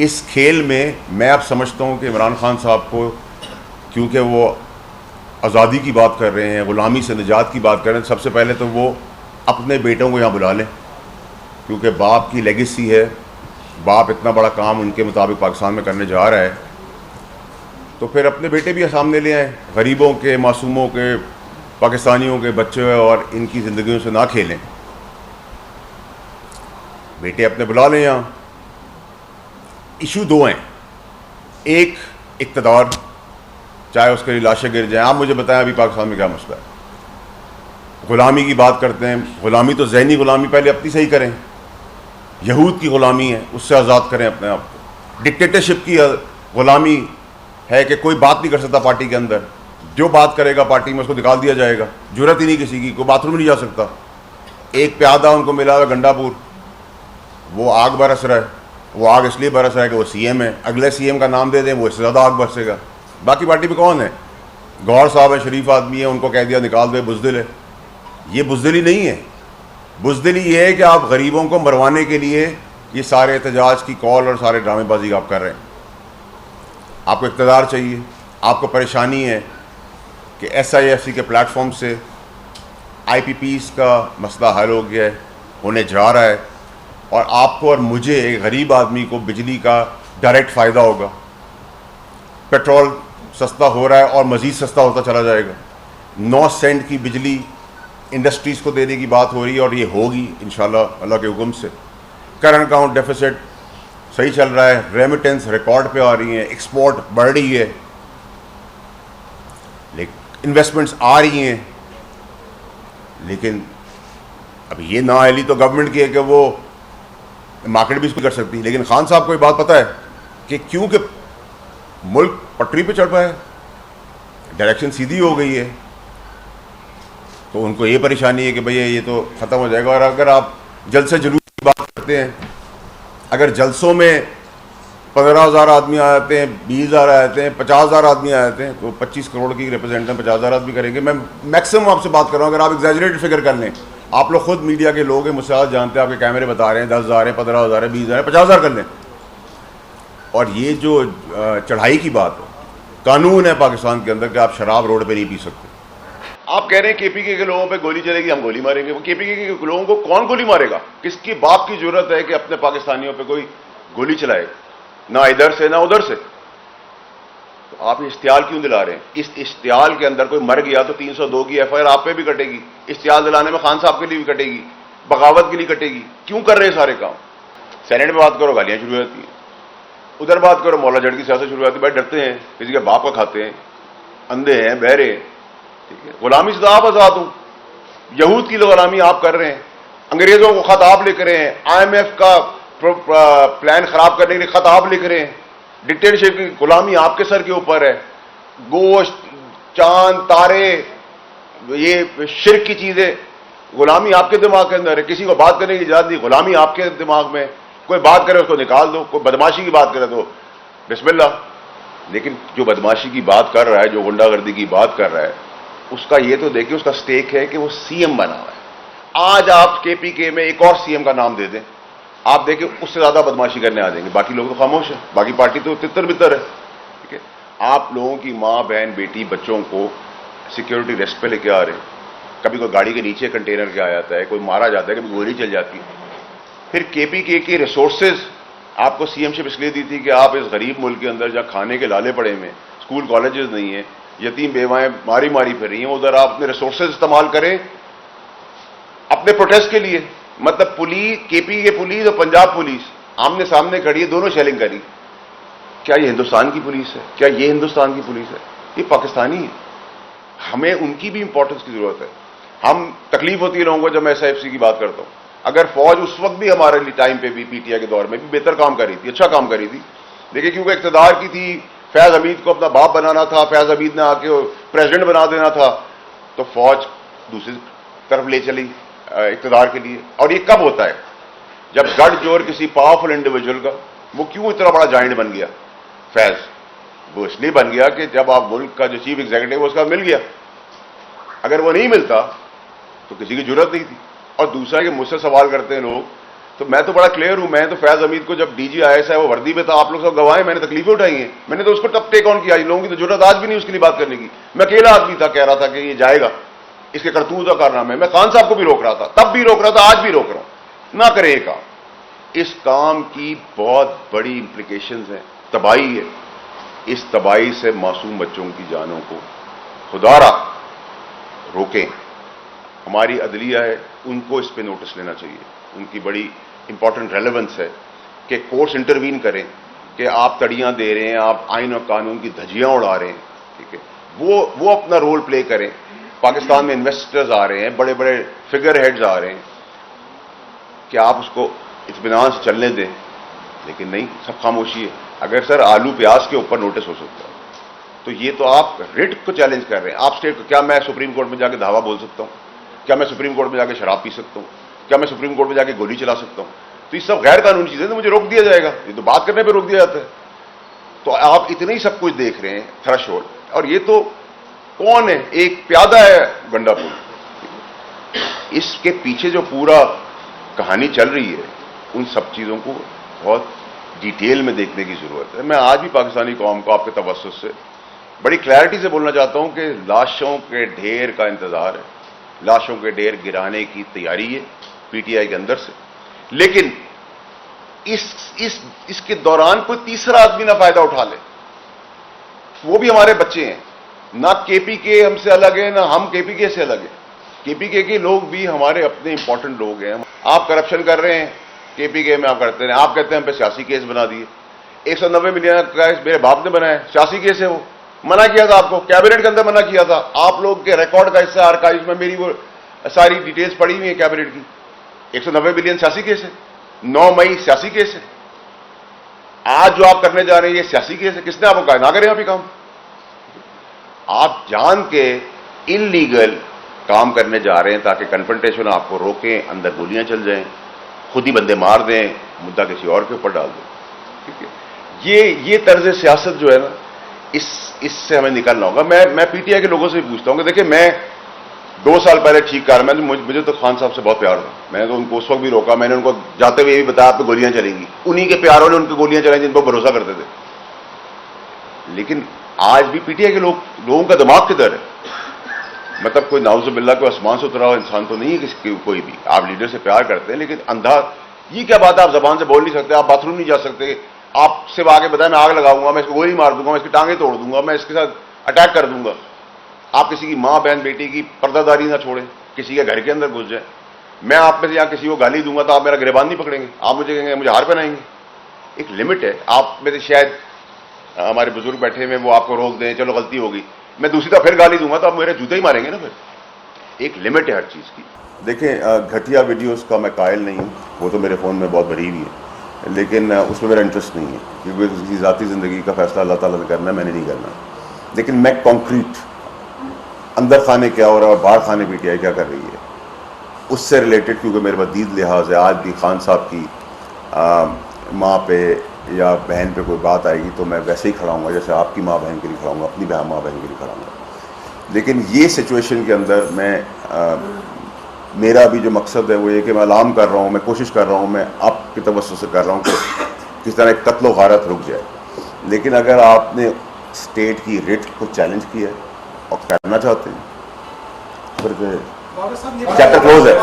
اس کھیل میں اب سمجھتا ہوں کہ عمران خان صاحب کو، کیونکہ وہ آزادی کی بات کر رہے ہیں، غلامی سے نجات کی بات کر رہے ہیں، سب سے پہلے تو وہ اپنے بیٹوں کو یہاں بلا لیں، کیونکہ باپ کی لیگیسی ہے، باپ اتنا بڑا کام ان کے مطابق پاکستان میں کرنے جا رہا ہے، تو پھر اپنے بیٹے بھی سامنے لے آئیں، غریبوں کے، معصوموں کے، پاکستانیوں کے بچے اور ان کی زندگیوں سے نہ کھیلیں، بیٹے اپنے بلا لیں یہاں۔ ایشو دو ہیں، ایک اقتدار، چاہے اس کے لیے لاشیں گر جائیں۔ آپ مجھے بتائیں ابھی پاکستان میں کیا مسئلہ ہے؟ غلامی کی بات کرتے ہیں، غلامی تو ذہنی غلامی پہلے اپنی صحیح کریں، یہود کی غلامی ہے، اس سے آزاد کریں اپنے آپ کو۔ ڈکٹیٹرشپ کی غلامی ہے کہ کوئی بات نہیں کر سکتا پارٹی کے اندر، جو بات کرے گا پارٹی میں اس کو نکال دیا جائے گا، جرت ہی نہیں کسی کی، کوئی باتھ روم نہیں جا سکتا۔ ایک پیادہ ان کو ملا ہوا گنڈا پور، وہ آگ برس رہا ہے، وہ آگ اس لیے برس رہا ہے کہ وہ سی ایم ہے، اگلے سی ایم کا نام دے دیں وہ اس سے زیادہ آگ برسے گا۔ باقی پارٹی میں کون ہے؟ گوھر صاحب ہے، شریف آدمی ہے، ان کو کہہ دیا نکال دے، بزدل ہے۔ یہ بزدلی نہیں ہے، بزدلی یہ ہے کہ آپ غریبوں کو مروانے کے لیے یہ سارے احتجاج کی کال اور سارے ڈرامے بازی آپ کر رہے ہیں۔ آپ کو اقتدار چاہیے، آپ کو پریشانی ہے کہ ایس آئی ایف سی کے پلیٹ فارم سے آئی پی پیز کا مسئلہ حل ہو گیا ہے، ہونے جا رہا ہے، اور آپ کو اور مجھے، ایک غریب آدمی کو، بجلی کا ڈائریکٹ فائدہ ہوگا۔ پیٹرول سستا ہو رہا ہے اور مزید سستا ہوتا چلا جائے گا۔ 9 سینٹ کی بجلی انڈسٹریز کو دینے کی بات ہو رہی ہے، اور یہ ہوگی انشاءاللہ اللہ کے حکم سے۔ کرنٹ اکاؤنٹ ڈیفیسٹ صحیح چل رہا ہے، ریمیٹنس ریکارڈ پہ آ رہی ہیں، ایکسپورٹ بڑھ رہی ہے، انویسٹمنٹس آ رہی ہیں، لیکن اب یہ نااہلی تو گورنمنٹ کی ہے کہ وہ مارکیٹ بھی اس کو کر سکتی۔ لیکن خان صاحب کو یہ بات پتہ ہے کہ کیونکہ ملک پٹری پہ چڑھ پایا ہے، ڈائریکشن سیدھی ہو گئی ہے، تو ان کو یہ پریشانی ہے کہ بھئی یہ تو ختم ہو جائے گا۔ اور اگر آپ جلسے جلوس کی بات کرتے ہیں، اگر جلسوں میں 15,000 آدمی آ جاتے ہیں، 20,000 آ جاتے ہیں، 50,000 آدمی آ جاتے ہیں، تو 25 کروڑ کی ریپرزینٹ 50,000 آدمی کریں گے۔ میں میکسیمم آپ سے بات کر رہا ہوں، اگر آپ ایگزیجریٹڈ فگر کر لیں، آپ لوگ خود میڈیا کے لوگ ہیں، مجھ سے آج جانتے ہیں، آپ کے کیمرے بتا رہے ہیں 10,000 ہیں، 15,000 ہیں، 20,000 ہیں، 50,000 کر لیں۔ اور یہ جو چڑھائی کی بات ہے، قانون ہے پاکستان کے اندر کہ آپ شراب روڈ پہ نہیں پی سکتے۔ آپ کہہ رہے ہیں کے پی کے لوگوں پہ گولی چلے گی، ہم گولی ماریں گے۔ وہ کے پی کے لوگوں کو کون گولی مارے گا؟ کس کی باپ کی ضرورت ہے کہ اپنے پاکستانیوں پہ کوئی گولی چلائے؟ نہ ادھر سے نہ ادھر سے۔ تو آپ اشتعال کیوں دلا رہے ہیں؟ اس اشتعال کے اندر کوئی مر گیا تو 302 کی ایف آئی آر آپ پہ بھی کٹے گی، اشتعال دلانے میں خان صاحب کے لیے بھی کٹے گی، بغاوت کے لیے کٹے گی۔ کیوں کر رہے ہیں سارے کام؟ سینیٹ میں بات کرو گالیاں شروع ہو جاتی ہیں، ادھر بات کرو مولا جٹ کی سیاست شروع ہو جاتی ہے۔ بھائی ڈرتے ہیں، کسی کے باپ کا کھاتے ہیں، اندھے ہیں، بہرے ہیں، ٹھیک ہے؟ غلامی سے تو آپ آزاد ہوں، یہود کی غلامی آپ کر رہے ہیں، انگریزوں کو خط آپ لکھ رہے ہیں، آئی ایم ایف کا پلان خراب کرنے کے لیے خط آپ لکھ رہے ہیں، ڈکٹیٹرشپ کی غلامی آپ کے سر کے اوپر ہے، گوشت، چاند، تارے، یہ شرک کی چیزیں، غلامی آپ کے دماغ کے اندر ہے۔ کسی کو بات کرنے کی اجازت نہیں، غلامی آپ کے دماغ میں۔ کوئی بات کرے اس کو نکال دو، کوئی بدماشی کی بات کرے تو بسم اللہ۔ لیکن جو بدماشی کی بات کر رہا ہے، جو غنڈہ گردی کی بات کر رہا ہے، اس کا یہ تو دیکھیں، اس کا سٹیک ہے کہ وہ سی ایم بنا ہوا ہے۔ آج آپ کے پی کے میں ایک اور سی ایم کا نام دے دیں، آپ دیکھیں اس سے زیادہ بدماشی کرنے آ جائیں گے۔ باقی لوگ تو خاموش ہیں، باقی پارٹی تو تتر بتر ہے، ٹھیک ہے؟ آپ لوگوں کی ماں، بہن، بیٹی، بچوں کو سیکیورٹی ریسک پہ لے کے آ رہے ہیں۔ کبھی کوئی گاڑی کے نیچے کنٹینر کے آ جاتا ہے، کوئی مارا جاتا ہے، کبھی گولی چل جاتی ہے۔ پھر کے پی کے ریسورسز آپ کو سی ایم شپ اس لیے دی تھی کہ آپ اس غریب ملک کے اندر جہاں کھانے کے لالے پڑے ہوئے ہیں، اسکول کالجز نہیں ہیں، یتیم بیوائیں ماری ماری پھر رہی ہیں، ادھر آپ اپنے ریسورسز استعمال کریں اپنے پروٹیسٹ کے لیے۔ مطلب پولیس، کے پی کے پولیس اور پنجاب پولیس آمنے سامنے کھڑی ہے، دونوں شیلنگ کری۔ کیا یہ ہندوستان کی پولیس ہے؟ کیا یہ ہندوستان کی پولیس ہے؟ یہ پاکستانی ہے۔ ہمیں ان کی بھی امپورٹنس کی ضرورت ہے۔ ہم تکلیف ہوتی ہے لوگوں کو جب میں ایس آئی ایف سی کی بات کرتا ہوں۔ اگر فوج اس وقت بھی ہمارے لیے ٹائم پہ بھی پی ٹی آئی کے دور میں بھی بہتر کام کر رہی تھی، اچھا کام کر رہی تھی، لیکن کیونکہ اقتدار کی تھی، فیض حمید کو اپنا باپ بنانا تھا، فیض حمید نے آ کے پریزیڈنٹ بنا دینا تھا، تو فوج دوسری طرف لے چلی اقتدار کے لیے۔ اور یہ کب ہوتا ہے؟ جب گڑھ جوڑ کسی پاورفل انڈیویجول کا، وہ کیوں اتنا بڑا جائنٹ بن گیا فیض؟ وہ اس لیے بن گیا کہ جب آپ ملک کا جو چیف ایگزیکٹو اس کا مل گیا، اگر وہ نہیں ملتا تو کسی کی ضرورت نہیں تھی۔ اور دوسرا کہ مجھ سے سوال کرتے ہیں لوگ تو میں تو بڑا کلیئر ہوں. میں تو فیض حمید کو جب ڈی جی آئی ایس ہے وہ وردی میں تھا, آپ لوگ سب گواہ ہیں, میں نے تکلیفیں اٹھائی ہیں, میں نے تو اس کو تب ٹیک آن کیا. لوگوں کی تو ضرورت آج بھی نہیں اس کے لیے بات کرنے کی. میں اکیلا آدمی تھا کہہ رہا تھا کہ یہ جائے گا, اس کے کرتوت کا کارنامہ ہے. میں خان صاحب کو بھی روک رہا تھا, تب بھی روک رہا تھا, آج بھی روک رہا ہوں. نہ کریں یہ کام. اس کام کی بہت بڑی امپلیکیشنز ہیں, تباہی ہے. اس تباہی سے معصوم بچوں کی جانوں کو خدا را روکیں. ہماری عدلیہ ہے, ان کو اس پہ نوٹس لینا چاہیے. ان کی بڑی امپورٹنٹ ریلیونس ہے کہ کورٹس انٹروین کریں کہ آپ تڑیاں دے رہے ہیں, آپ آئین اور قانون کی دھجیاں اڑا رہے ہیں, ٹھیک ہے, وہ اپنا رول پلے کریں. پاکستان میں انویسٹرز آ رہے ہیں, بڑے بڑے فگر ہیڈز آ رہے ہیں, کہ آپ اس کو اطمینان سے چلنے دیں. لیکن نہیں, سب خاموشی ہے. اگر سر آلو پیاز کے اوپر نوٹس ہو سکتا ہے تو یہ تو آپ ریٹ کو چیلنج کر رہے ہیں. آپ اسٹیٹ کو, کیا میں سپریم کورٹ میں جا کے دعویٰ بول سکتا ہوں؟ کیا میں سپریم کورٹ میں جا کے شراب پی سکتا ہوں؟ کیا میں سپریم کورٹ میں جا کے گولی چلا سکتا ہوں؟ تو یہ سب غیر قانونی چیزیں, تو مجھے روک دیا جائے گا. یہ تو بات کرنے پہ روک دیا جاتا ہے. تو آپ اتنے ہی سب کچھ دیکھ رہے ہیں, تھریش ہولڈ. اور یہ تو کون ہے؟ ایک پیادہ ہے گنڈا پور. اس کے پیچھے جو پورا کہانی چل رہی ہے, ان سب چیزوں کو بہت ڈیٹیل میں دیکھنے کی ضرورت ہے. میں آج بھی پاکستانی قوم کو آپ کے توسط سے بڑی کلیئرٹی سے بولنا چاہتا ہوں کہ لاشوں کے ڈھیر کا انتظار ہے, لاشوں کے ڈھیر گرانے کی تیاری ہے پی ٹی آئی کے اندر سے. لیکن اس کے دوران کوئی تیسرا آدمی نہ فائدہ اٹھا لے. وہ بھی ہمارے بچے ہیں. نہ کے پی کے ہم سے الگ ہے, نہ ہم کے پی کے سے الگ ہیں. کے پی کے لوگ بھی ہمارے اپنے امپورٹنٹ لوگ ہیں. آپ کرپشن کر رہے ہیں کے پی کے میں, آپ کرتے ہیں, آپ کہتے ہیں ہم پہ سیاسی کیس بنا دیے. 190 ملین کا کیس میرے باپ نے بنایا, سیاسی کیس ہے. وہ منع کیا تھا آپ کو, کیبنٹ کے اندر منع کیا تھا. آپ لوگ کے ریکارڈ کا حصہ آرکائیوز میں میری وہ ساری ڈیٹیلز پڑی ہوئی ہیں کیبنٹ کی. 190 ملین سیاسی کیس ہے, 9 مئی سیاسی کیس ہے. آج جو آپ کرنے جا رہے ہیں یہ سیاسی کیس ہے. کس نے آپ کو کہا نہ کریں ابھی کام؟ آپ جان کے ان لیگل کام کرنے جا رہے ہیں تاکہ کنفرنٹیشن آپ کو روکیں, اندر گولیاں چل جائیں, خود ہی بندے مار دیں, مدعا کسی اور کے اوپر ڈال دیں. ٹھیک ہے, یہ طرز سیاست جو ہے نا, اس سے ہمیں نکلنا ہوگا. میں پی ٹی آئی کے لوگوں سے بھی پوچھتا ہوں کہ دیکھیں, میں 2 سال پہلے ٹھیک کر رہا, مجھے تو خان صاحب سے بہت پیار تھا. میں نے تو ان کو اس وقت بھی روکا, میں نے ان کو جاتے ہوئے یہ بھی بتایا آپ پہ گولیاں چلیں گی. انہی کے پیاروں نے ان پہ گولیاں چلائیں جن پر بھروسہ کرتے تھے. لیکن آج بھی پی ٹی آئی کے لوگوں کا دماغ کدھر ہے؟ مطلب کوئی نعوذ باللہ کوئی آسمان سے اترا ہوا انسان تو نہیں ہے کوئی بھی. آپ لیڈر سے پیار کرتے ہیں لیکن اندھا, یہ کیا بات ہے, آپ زبان سے بول نہیں سکتے, آپ باتھ روم نہیں جا سکتے, آپ سے آگے بتائیں میں آگ لگاؤں گا, میں اس کو گولی مار دوں گا, میں اس کی ٹانگیں توڑ دوں گا, میں اس کے ساتھ اٹیک کر دوں گا. آپ کسی کی ماں بہن بیٹی کی پردہ داری نہ چھوڑیں, کسی کے گھر کے اندر گھس جائیں. میں آپ میں سے یہاں کسی کو گالی دوں گا تو آپ میرا گریبان نہیں پکڑیں گے, آپ مجھے کہیں گے مجھے ہار پہنائیں گے. ایک لمٹ ہے. آپ میں سے شاید ہمارے بزرگ بیٹھے ہوئے وہ آپ کو روک دیں, چلو غلطی ہوگی, میں دوسری طرف پھر گالی دوں گا تو آپ میرے جوتے ہی ماریں گے نا. پھر ایک لمٹ ہے ہر چیز کی. دیکھیں, گھٹیا ویڈیوز کا میں قائل نہیں ہوں, وہ تو میرے فون میں بہت بھری ہوئی ہے, لیکن اس میں میرا انٹرسٹ نہیں ہے کیونکہ کسی ذاتی زندگی کا فیصلہ اللہ تعالیٰ نے کرنا ہے, میں نے نہیں کرنا. لیکن میں کانکریٹ اندر خانے کیا ہو رہا ہے اور باہر خانے پی ٹی آئی کیا کر رہی ہے اس سے ریلیٹڈ, کیونکہ میرے مزید لحاظ ہے. آج بھی خان صاحب کی ماں پہ یا بہن پہ کوئی بات آئے گی تو میں ویسے ہی کھڑا ہوں گا جیسے آپ کی ماں بہن کے لیے کھڑا ہوں گا, اپنی ماں بہن کے لیے کھڑا ہوں گا. لیکن یہ سچویشن کے اندر میرا بھی جو مقصد ہے وہ یہ کہ میں اعلان کر رہا ہوں, میں کوشش کر رہا ہوں, میں آپ کے توسط سے کر رہا ہوں کہ کس طرح ایک قتل و غارت رک جائے. لیکن اگر آپ نے اسٹیٹ کی ریٹ کو چیلنج کیا ہے اور کرنا چاہتے ہیں پھر چیپٹر کلوز ہے.